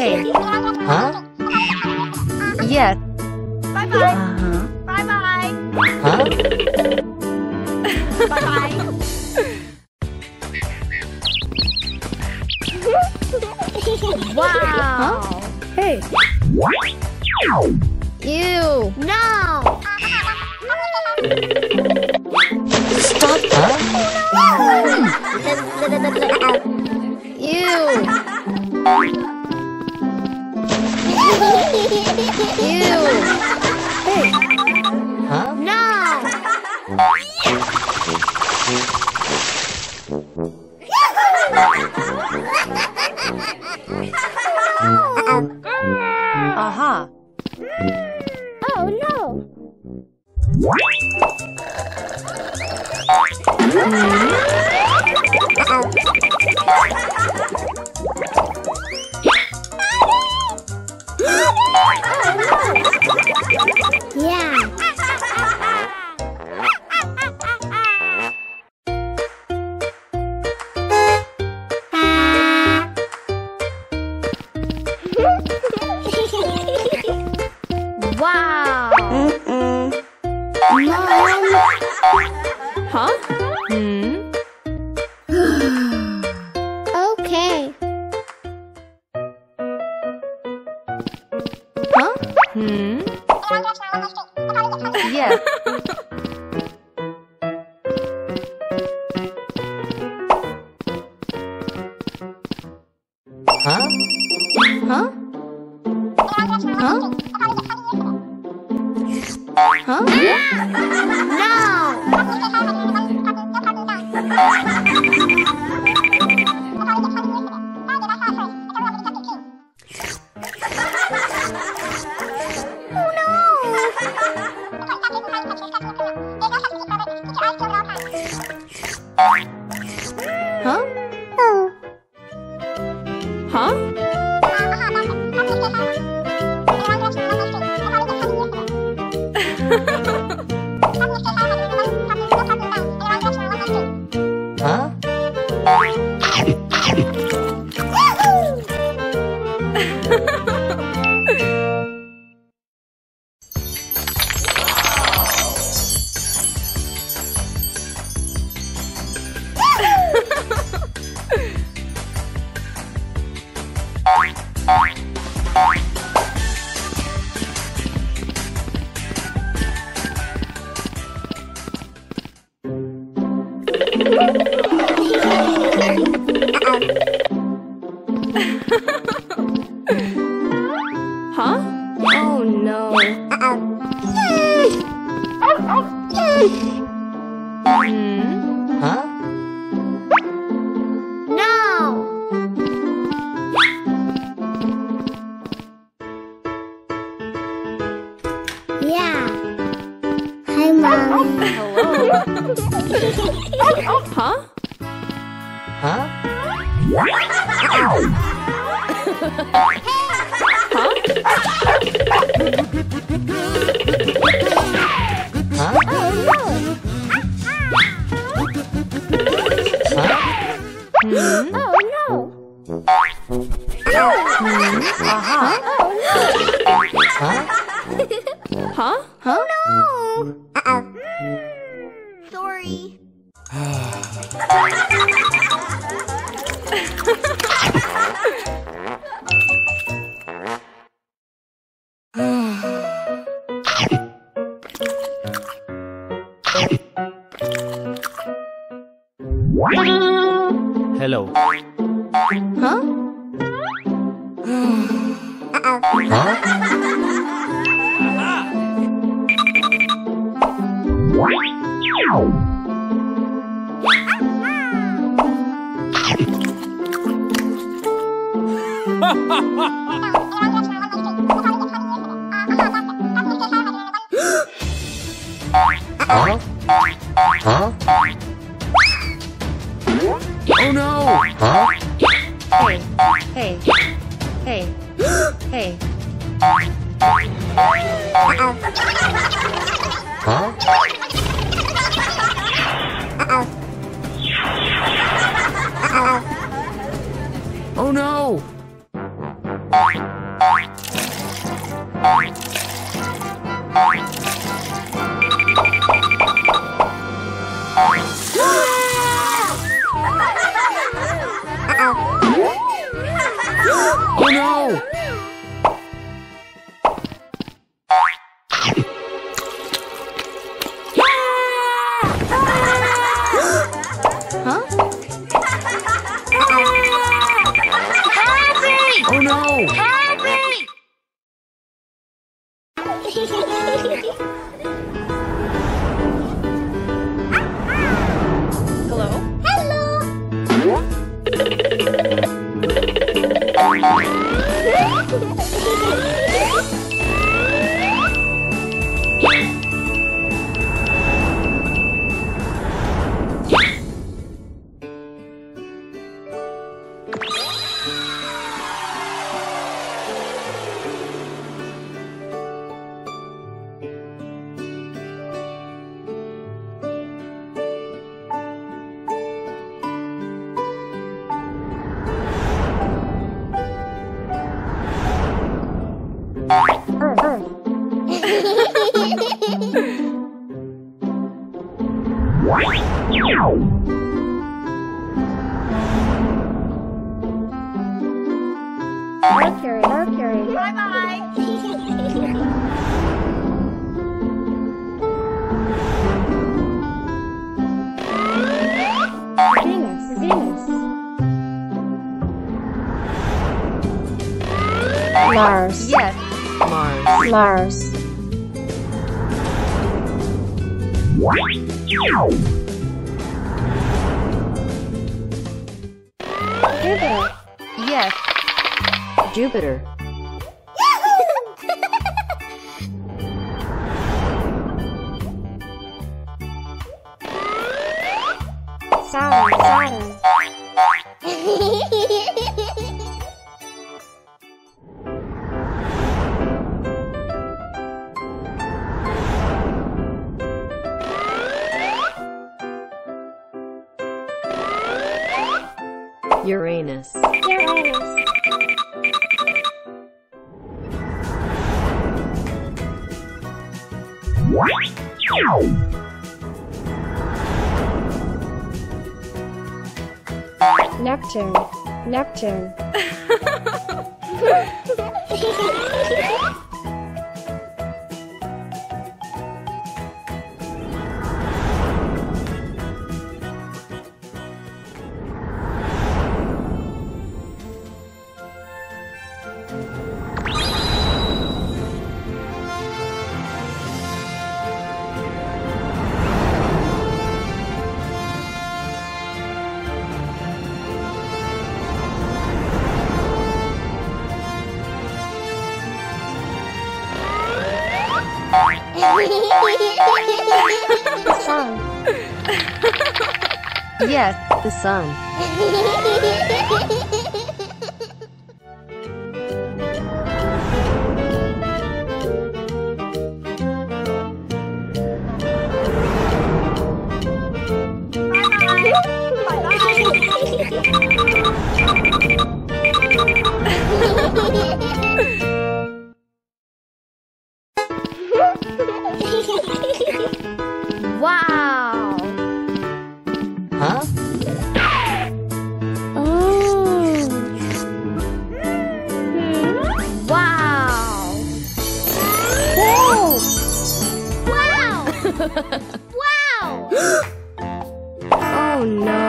Hey. Huh? Yes. Bye-bye. Bye-bye. Huh? Bye-bye. Wow. Hey. Ew. No. Stop, huh? Ew. Ew. Hey. Huh? No. Aha. Oh no. Yeah. Wow. Mom. Huh? Hmm. Okay. Huh? Hmm. Yes. Huh? Huh? Huh? Huh? Huh? Huh? Huh? Huh? Oh no. Hmm. Huh? No. Yeah. Hi, Mom. Hello. Huh? Huh? Huh? Hmm. Oh no. Aha. Huh? Huh? Huh? No. Sorry. Hello. Huh? Huh? Huh? Huh? Oh no! Huh? Hey. Hey. Hey. Huh? Oh no! Oh no! Huh? Oh no! Hello? Mercury, Mercury. Venus, Venus. Mars, Yes. Mars. Mars. Jupiter. Yes. Jupiter. Saturn, Saturn. Uranus. Uranus. Neptune, Neptune. Sun. Yes. The sun. Wow. Huh? Wow. Wow! Wow! Oh no.